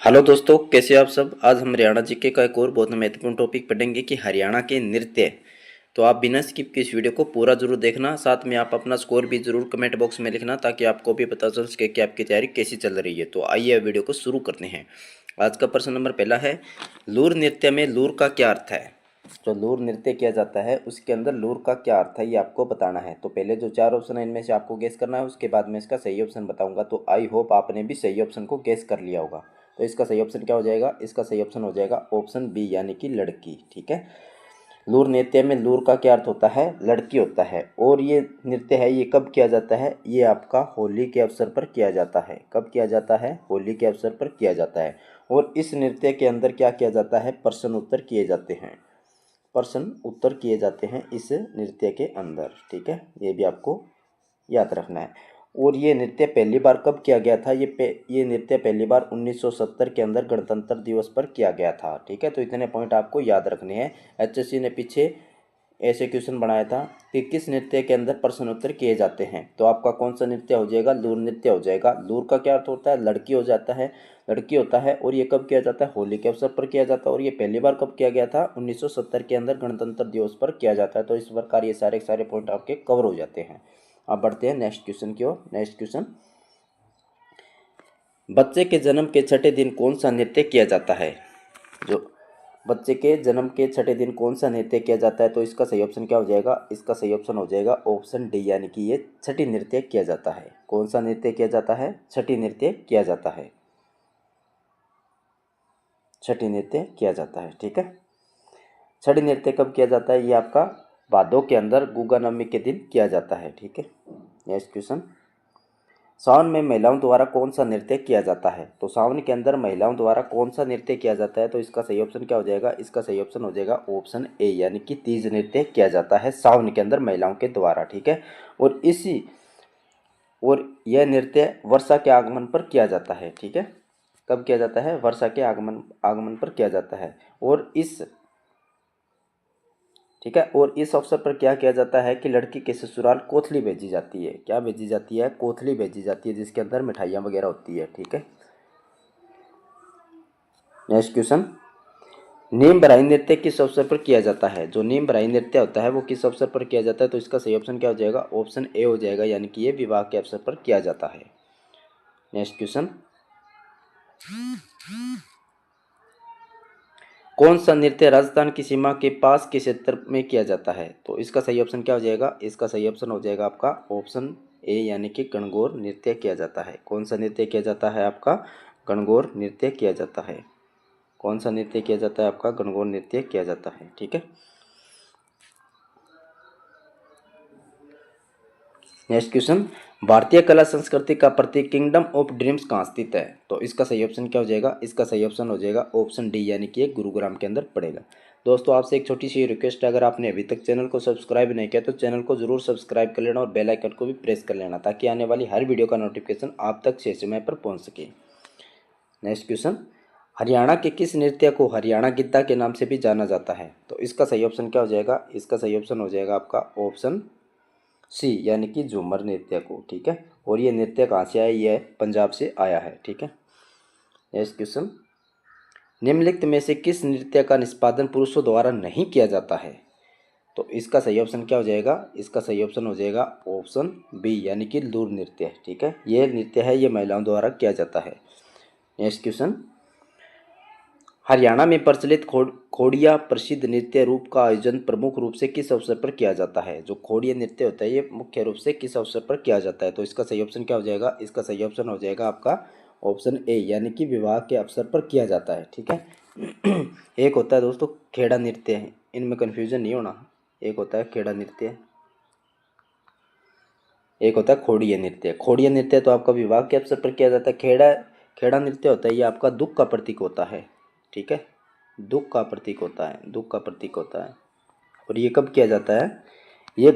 Hello दोस्तों, कैसे आप सब। आज हम हरियाणा जीके का एक और बहुत महत्वपूर्ण टॉपिक पढ़ेंगे कि हरियाणा के नृत्य। तो आप बिना स्किप के इस वीडियो को पूरा जरूर देखना। साथ में आप अपना स्कोर भी जरूर कमेंट बॉक्स में लिखना ताकि आपको भी पता चल सके कि आपकी तैयारी कैसी चल रही है। तो आइए वीडियो को शुरू करते हैं। आज का प्रश्न नंबर पहला है, लूर नृत्य में लूर का क्या अर्थ है। जो लूर नृत्य किया जाता है उसके अंदर लूर का क्या अर्थ है ये आपको बताना है। तो पहले जो चार ऑप्शन है इनमें से आपको गेस करना है, उसके बाद मैं इसका सही ऑप्शन बताऊंगा। तो आई होप आपने भी सही ऑप्शन को गेस कर लिया होगा। तो इसका सही ऑप्शन क्या हो जाएगा, इसका सही ऑप्शन हो जाएगा ऑप्शन बी यानी कि लड़की। ठीक है, लूर नृत्य में लूर का क्या अर्थ होता है, लड़की होता है। और ये नृत्य है ये कब किया जाता है, ये आपका होली के अवसर पर किया जाता है। कब किया जाता है, होली के अवसर पर किया जाता है। और इस नृत्य के अंदर क्या किया जाता है, प्रश्न उत्तर किए जाते हैं। प्रश्न उत्तर किए जाते हैं इस नृत्य के अंदर। ठीक है, ये भी आपको याद रखना है। और ये नृत्य पहली बार कब किया गया था, ये नृत्य पहली बार 1970 के अंदर गणतंत्र दिवस पर किया गया था। ठीक है, तो इतने पॉइंट आपको याद रखने हैं। एचएससी ने पीछे ऐसे क्वेश्चन बनाया था कि किस नृत्य के अंदर प्रश्न उत्तर किए जाते हैं। तो आपका कौन सा नृत्य हो जाएगा, लूर नृत्य हो जाएगा। लूर का क्या अर्थ होता है, लड़की हो जाता है, लड़की होता है। और ये कब किया जाता है, होली के अवसर पर किया जाता है। और ये पहली बार कब किया गया था, 1970 के अंदर गणतंत्र दिवस पर किया जाता है। तो इस प्रकार ये सारे सारे पॉइंट आपके कवर हो जाते हैं। अब बढ़ते हैं नेक्स्ट क्वेश्चन की ओर। नेक्स्ट क्वेश्चन, बच्चे के जन्म के छठे दिन कौन सा नृत्य किया जाता है। जो बच्चे के जन्म के छठे दिन कौन सा नृत्य किया जाता है, तो इसका सही ऑप्शन क्या हो जाएगा, इसका सही ऑप्शन हो जाएगा ऑप्शन डी यानी कि ये छठी नृत्य किया जाता है। कौन सा नृत्य किया जाता है, छठी नृत्य किया जाता है, छठी नृत्य किया जाता है। ठीक है, छठी नृत्य कब किया जाता है, ये आपका भादों के अंदर गुगा नवमी के दिन किया जाता है। ठीक है, नेक्स्ट क्वेश्चन, सावन में महिलाओं द्वारा कौन सा नृत्य किया जाता है। तो सावन के अंदर महिलाओं द्वारा कौन सा नृत्य किया जाता है, तो इसका सही ऑप्शन क्या हो जाएगा, इसका सही ऑप्शन हो जाएगा ऑप्शन ए यानी कि तीज नृत्य किया जाता है सावन के अंदर महिलाओं के द्वारा। ठीक है, और यह नृत्य वर्षा के आगमन पर किया जाता है। ठीक है, कब किया जाता है, वर्षा के आगमन आगमन पर किया जाता है। और इस ठीक है, और इस अवसर पर क्या किया जाता है कि लड़की के ससुराल कोथली भेजी जाती है। क्या भेजी जाती है, कोथली भेजी जाती है, जिसके अंदर मिठाइयाँ वगैरह होती है। ठीक है, नेक्स्ट क्वेश्चन, नीम बराई नृत्य किस अवसर पर किया जाता है। जो नीम बराई नृत्य होता है वो किस अवसर पर किया जाता है, तो इसका सही ऑप्शन क्या हो जाएगा, ऑप्शन ए हो जाएगा यानी कि ये विवाह के अवसर पर किया जाता है। नेक्स्ट क्वेश्चन, कौन सा नृत्य राजस्थान की सीमा के पास के क्षेत्र में किया जाता है। तो इसका सही ऑप्शन क्या हो जाएगा, इसका सही ऑप्शन हो जाएगा आपका ऑप्शन ए यानी कि गणगौर नृत्य किया जाता है। कौन सा नृत्य किया जाता है, आपका गणगौर नृत्य किया जाता है। कौन सा नृत्य किया जाता है, आपका गणगौर नृत्य किया जाता है। ठीक है, नेक्स्ट क्वेश्चन, भारतीय कला संस्कृति का प्रतीक किंगडम ऑफ ड्रीम्स कहाँ स्थित है। तो इसका सही ऑप्शन क्या हो जाएगा, इसका सही ऑप्शन हो जाएगा ऑप्शन डी यानी कि ये गुरुग्राम के अंदर पड़ेगा। दोस्तों आपसे एक छोटी सी रिक्वेस्ट है, अगर आपने अभी तक चैनल को सब्सक्राइब नहीं किया तो चैनल को जरूर सब्सक्राइब कर लेना और बेल आइकन को भी प्रेस कर लेना ताकि आने वाली हर वीडियो का नोटिफिकेशन आप तक सही समय पर पहुँच सके। नेक्स्ट क्वेश्चन, हरियाणा के किस नृत्य को हरियाणा गिद्दा के नाम से भी जाना जाता है। तो इसका सही ऑप्शन क्या हो जाएगा, इसका सही ऑप्शन हो जाएगा आपका ऑप्शन सी यानी कि झूमर नृत्य को। ठीक है, और ये नृत्य कहाँ से आया, ये पंजाब से आया है। ठीक है, नेक्स्ट क्वेश्चन, निम्नलिखित में से किस नृत्य का निष्पादन पुरुषों द्वारा नहीं किया जाता है। तो इसका सही ऑप्शन क्या हो जाएगा, इसका सही ऑप्शन हो जाएगा ऑप्शन बी यानी कि लूर नृत्य। ठीक है, ये नृत्य है ये महिलाओं द्वारा किया जाता है। नेक्स्ट क्वेश्चन, हरियाणा में प्रचलित खोड़िया प्रसिद्ध नृत्य रूप का आयोजन प्रमुख रूप से किस अवसर पर किया जाता है। जो खोड़िया नृत्य होता है ये मुख्य रूप से किस अवसर पर किया जाता है। तो इसका सही ऑप्शन क्या हो जाएगा, इसका सही ऑप्शन हो जाएगा आपका ऑप्शन ए यानी कि विवाह के अवसर पर किया जाता है। ठीक है, एक होता है दोस्तों खेड़ा नृत्य, इनमें कन्फ्यूजन नहीं होना। एक होता है खेड़ा नृत्य, एक होता है खोड़िया नृत्य। खोड़िया नृत्य तो आपका विवाह के अवसर पर किया जाता है। खेड़ा खेड़ा नृत्य होता है ये आपका दुख का प्रतीक होता है। ठीक है, दुख का प्रतीक होता है, दुख का प्रतीक होता है। और ये कब किया जाता है, ये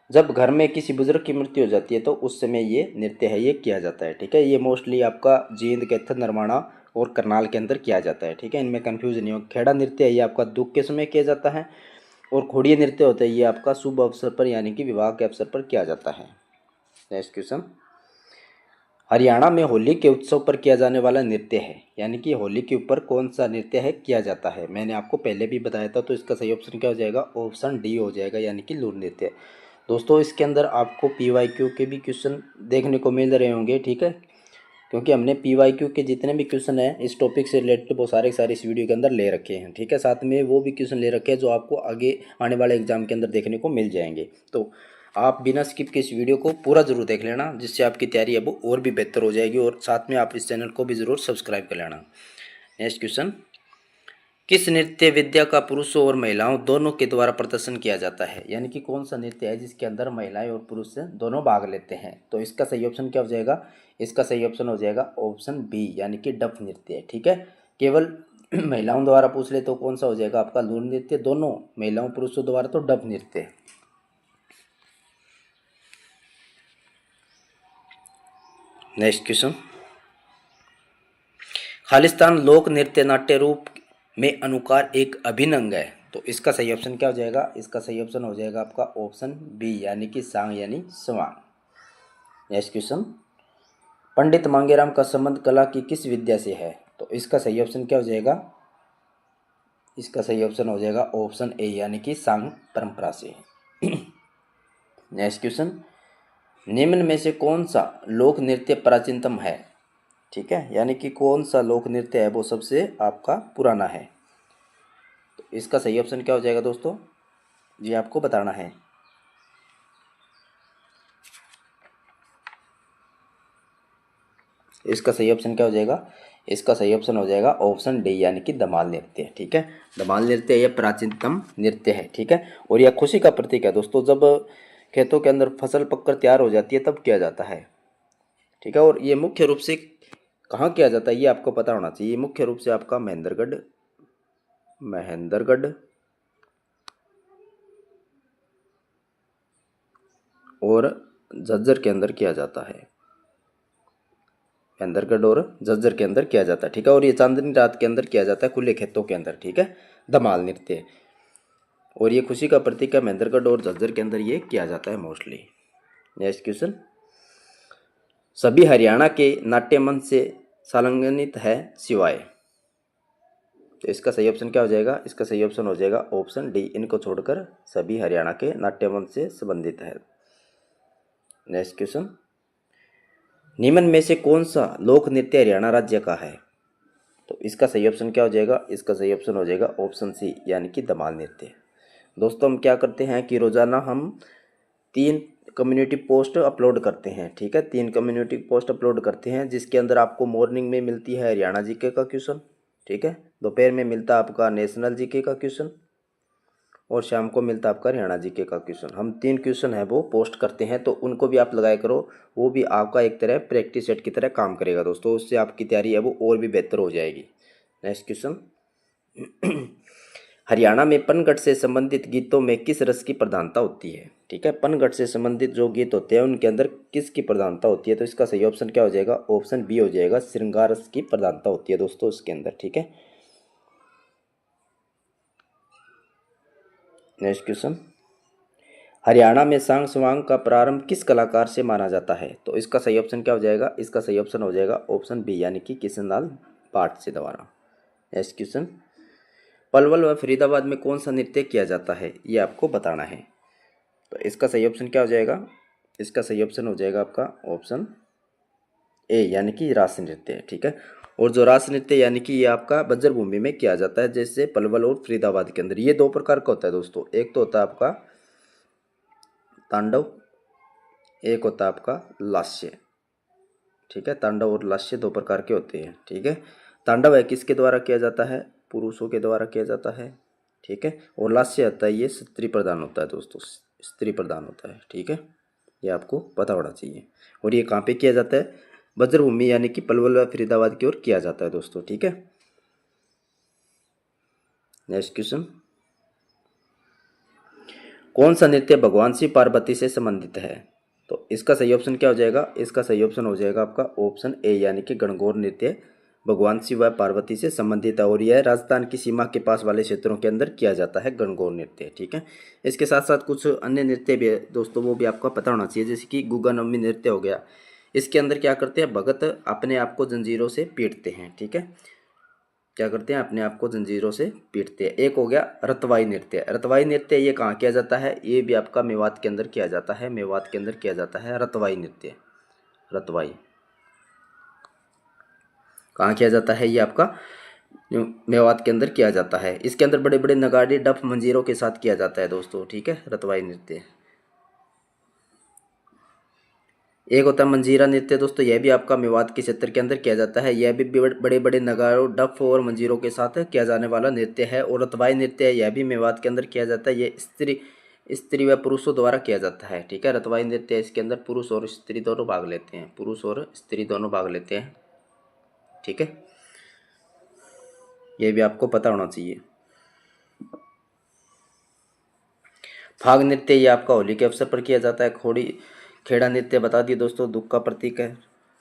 जब घर में किसी बुजुर्ग की मृत्यु हो जाती है तो उस समय ये नृत्य है ये किया जाता है। ठीक है, ये मोस्टली आपका जींद कैथर नरवाना और करनाल के अंदर किया जाता है। ठीक है, इनमें कन्फ्यूजन नहीं हो। खेड़ा नृत्य है ये आपका दुख के समय किया जाता है और खोड़िया नृत्य होता है ये आपका शुभ अवसर पर यानी कि विवाह के अवसर पर किया जाता है। नेक्स्ट क्वेश्चन, हरियाणा में होली के उत्सव पर किया जाने वाला नृत्य है, यानी कि होली के ऊपर कौन सा नृत्य है किया जाता है। मैंने आपको पहले भी बताया था, तो इसका सही ऑप्शन क्या हो जाएगा, ऑप्शन डी हो जाएगा, यानी कि लूर नृत्य। दोस्तों इसके अंदर आपको PYQ के भी क्वेश्चन देखने को मिल रहे होंगे, ठीक है, क्योंकि हमने PYQ के जितने भी क्वेश्चन हैं इस टॉपिक से रिलेटेड वो सारे इस वीडियो के अंदर ले रखे हैं, ठीक है। साथ में वो भी क्वेश्चन ले रखे हैं जो आपको आगे आने वाले एग्जाम के अंदर देखने को मिल जाएंगे। तो आप बिना स्किप के इस वीडियो को पूरा जरूर देख लेना, जिससे आपकी तैयारी है वो और भी बेहतर हो जाएगी, और साथ में आप इस चैनल को भी ज़रूर सब्सक्राइब कर लेना। नेक्स्ट क्वेश्चन, किस नृत्य विद्या का पुरुषों और महिलाओं दोनों के द्वारा प्रदर्शन किया जाता है, यानी कि कौन सा नृत्य है जिसके अंदर महिलाएं और पुरुष दोनों भाग लेते हैं। तो इसका सही ऑप्शन क्या हो जाएगा, इसका सही ऑप्शन हो जाएगा ऑप्शन बी, यानी कि डफ नृत्य, ठीक है। केवल महिलाओं द्वारा पूछ ले तो कौन सा हो जाएगा आपका लूर नृत्य, दोनों महिलाओं पुरुषों द्वारा तो डफ नृत्य। नेक्स्ट क्वेश्चन, खालिस्तान लोक नृत्य नाट्य रूप में अनुकार एक अभिन्न अंग है। तो इसका सही ऑप्शन क्या हो जाएगा, इसका सही ऑप्शन हो जाएगा आपका ऑप्शन बी, यानी कि सांग यानी स्वांग। नेक्स्ट क्वेश्चन, पंडित मांगेराम का संबंध कला की किस विद्या से है। तो इसका सही ऑप्शन क्या हो जाएगा, इसका सही ऑप्शन हो जाएगा ऑप्शन ए, यानी कि सांग परंपरा से। नेक्स्ट क्वेश्चन, निम्न में से कौन सा लोक नृत्य प्राचीनतम है, ठीक है, यानी कि कौन सा लोक नृत्य है वो सबसे आपका पुराना है। तो इसका सही ऑप्शन क्या हो जाएगा दोस्तों, ये आपको बताना है। इसका सही ऑप्शन क्या हो जाएगा, इसका सही ऑप्शन हो जाएगा ऑप्शन डी, यानी कि धमाल नृत्य, ठीक है। धमाल नृत्य यह प्राचीनतम नृत्य है, ठीक है, और यह खुशी का प्रतीक है दोस्तों। जब खेतों के अंदर फसल पककर तैयार हो जाती है तब किया जाता है, ठीक है। और ये मुख्य रूप से कहाँ किया जाता है ये आपको पता होना चाहिए। मुख्य रूप से आपका महेंद्रगढ़ और झज्जर के अंदर किया जाता है, महेंद्रगढ़ और झज्जर के अंदर किया जाता है, ठीक है। और ये चांदनी रात के अंदर किया जाता है खुले खेतों के अंदर, ठीक है, धमाल नृत्य। और ये खुशी का प्रतीक है, महेंद्रगढ़ और झज्जर के अंदर ये किया जाता है मोस्टली। नेक्स्ट क्वेश्चन, सभी हरियाणा के नाट्य मंच से संलग्नित है सिवाय। तो इसका सही ऑप्शन क्या हो जाएगा, इसका सही ऑप्शन हो जाएगा ऑप्शन डी, इनको छोड़कर सभी हरियाणा के नाट्य मंच से संबंधित है। नेक्स्ट क्वेश्चन, निम्न में से कौन सा लोक नृत्य हरियाणा राज्य का है। तो इसका सही ऑप्शन क्या हो जाएगा, इसका सही ऑप्शन हो जाएगा ऑप्शन सी, यानी कि धमाल नृत्य। दोस्तों हम क्या करते हैं कि रोजाना हम 3 कम्युनिटी पोस्ट अपलोड करते हैं, ठीक है, 3 कम्युनिटी पोस्ट अपलोड करते हैं, जिसके अंदर आपको मॉर्निंग में मिलती है हरियाणा जीके का क्वेश्चन, ठीक है, दोपहर में मिलता है आपका नेशनल जीके का क्वेश्चन, और शाम को मिलता है आपका हरियाणा जीके का क्वेश्चन। हम 3 क्वेश्चन है वो पोस्ट करते हैं, तो उनको भी आप लगाया करो, वो भी आपका एक तरह प्रैक्टिस सेट की तरह काम करेगा दोस्तों, उससे आपकी तैयारी है वो और भी बेहतर हो जाएगी। नेक्स्ट क्वेश्चन, हरियाणा में पनघट से संबंधित गीतों में किस रस की प्रधानता होती है, ठीक है, पनघट से संबंधित जो गीत होते हैं उनके अंदर किसकी प्रधानता होती है। तो इसका सही ऑप्शन क्या हो जाएगा, ऑप्शन बी हो जाएगा, श्रृंगार रस की प्रधानता होती है दोस्तों इसके अंदर, ठीक है। नेक्स्ट क्वेश्चन, हरियाणा में सांग स्वांग का प्रारंभ किस कलाकार से माना जाता है। तो इसका सही ऑप्शन क्या हो जाएगा, इसका सही ऑप्शन हो जाएगा ऑप्शन बी, यानी कि किशनलाल भाट से द्वारा। नेक्स्ट क्वेश्चन, पलवल व फरीदाबाद में कौन सा नृत्य किया जाता है ये आपको बताना है। तो इसका सही ऑप्शन क्या हो जाएगा, इसका सही ऑप्शन हो जाएगा आपका ऑप्शन ए, यानी कि रास नृत्य, ठीक है। और जो रास नृत्य यानी कि ये आपका बंजर भूमि में किया जाता है, जैसे पलवल और फरीदाबाद के अंदर। ये 2 प्रकार का होता है दोस्तों, एक तो होता है आपका तांडव, एक होता है आपका लास्य, ठीक है। तांडव और लास्य 2 प्रकार के होते हैं, ठीक है। तांडव है किसके द्वारा किया जाता है, पुरुषों के द्वारा किया जाता है, ठीक है। और लास्य आता है ये स्त्री प्रधान होता है दोस्तों, स्त्री प्रधान होता है, ठीक है, ये आपको पता होना चाहिए। और ये कहाँ पे किया जाता है, वज्रभूमि यानी कि पलवल व फरीदाबाद की ओर किया जाता है दोस्तों, ठीक है। नेक्स्ट क्वेश्चन, कौन सा नृत्य भगवान शिव पार्वती से संबंधित है। तो इसका सही ऑप्शन क्या हो जाएगा, इसका सही ऑप्शन हो जाएगा आपका ऑप्शन ए, यानी कि गणगौर नृत्य भगवान शिव व पार्वती से संबंधित है, और यह राजस्थान की सीमा के पास वाले क्षेत्रों के अंदर किया जाता है गणगौर नृत्य, ठीक है। इसके साथ साथ कुछ अन्य नृत्य भी है दोस्तों, वो भी आपको पता होना चाहिए, जैसे कि गुगा नवमी नृत्य हो गया, इसके अंदर क्या करते हैं, भगत अपने आप को जंजीरों से पीटते हैं। ठीक है, क्या करते हैं, अपने आप को जंजीरों से पीटते हैं। एक हो गया रतवाई नृत्य। रतवाई नृत्य ये कहाँ किया जाता है, ये भी आपका मेवात के अंदर किया जाता है। मेवात के अंदर किया जाता है रतवाई नृत्य। रतवाई कहाँ किया जाता है, ये आपका मेवात के अंदर किया जाता है। इसके अंदर बड़े बड़े नगाड़े डफ मंजीरों के साथ किया जाता है दोस्तों। ठीक है, रतवाई नृत्य। एक होता है मंजीरा नृत्य दोस्तों, यह भी आपका मेवात के क्षेत्र के अंदर किया जाता है। यह भी बड़े बड़े नगाड़ों डफ और मंजीरों के साथ किया जाने वाला नृत्य है। और रतवाई नृत्य है, यह भी मेवात के अंदर किया जाता है। यह स्त्री व पुरुषों द्वारा किया जाता है। ठीक है, रतवाई नृत्य इसके अंदर पुरुष और स्त्री दोनों भाग लेते हैं। पुरुष और स्त्री दोनों भाग लेते हैं। ठीक है, ये भी आपको पता होना चाहिए। फाग नृत्य ये आपका होली के अवसर पर किया जाता है। खेड़ा नृत्य बता दिया दोस्तों, दुख का प्रतीक है।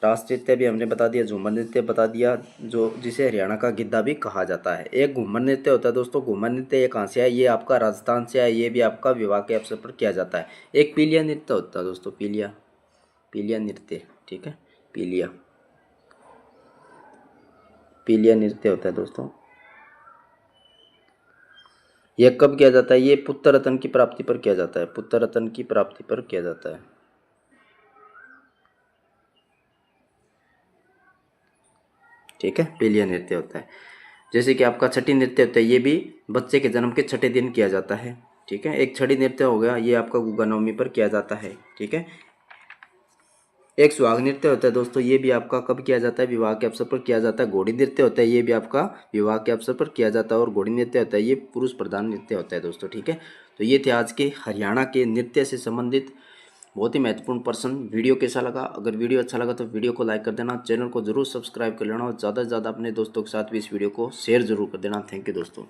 रास नृत्य भी हमने बता दिया। झूमर नृत्य बता दिया, जो जिसे हरियाणा का गिद्धा भी कहा जाता है। एक घूमर नृत्य होता है दोस्तों। घूमर नृत्य ये कहाँ से है, ये आपका राजस्थान से है। ये भी आपका विवाह के अवसर पर किया जाता है। एक पीलिया नृत्य होता है दोस्तों, पीलिया नृत्य। ठीक है, पीलिया नृत्य होता है दोस्तों। यह कब किया जाता है, ये पुत्र रत्न की प्राप्ति पर किया जाता है। पुत्र रत्न की प्राप्ति पर किया जाता है। ठीक है, पीलिया नृत्य होता है। जैसे कि आपका छठी नृत्य होता है, ये भी बच्चे के जन्म के छठे दिन किया जाता है। ठीक है, एक छठी नृत्य हो गया, ये आपका गुग्गा नवमी पर किया जाता है। ठीक है, एक सुहाग नृत्य होता है दोस्तों, ये भी आपका कब किया जाता है, विवाह के अवसर पर किया जाता है। घोड़ी नृत्य होता है, ये भी आपका विवाह के अवसर पर किया जाता है। और घोड़ी नृत्य होता है, ये पुरुष प्रधान नृत्य होता है दोस्तों। ठीक है, तो ये थे आज के हरियाणा के नृत्य से संबंधित बहुत ही महत्वपूर्ण प्रश्न। वीडियो कैसा लगा, अगर वीडियो अच्छा लगा तो वीडियो को लाइक कर देना, चैनल को जरूर सब्सक्राइब कर लेना और ज़्यादा से ज़्यादा अपने दोस्तों के साथ भी इस वीडियो को शेयर जरूर कर देना। थैंक यू दोस्तों।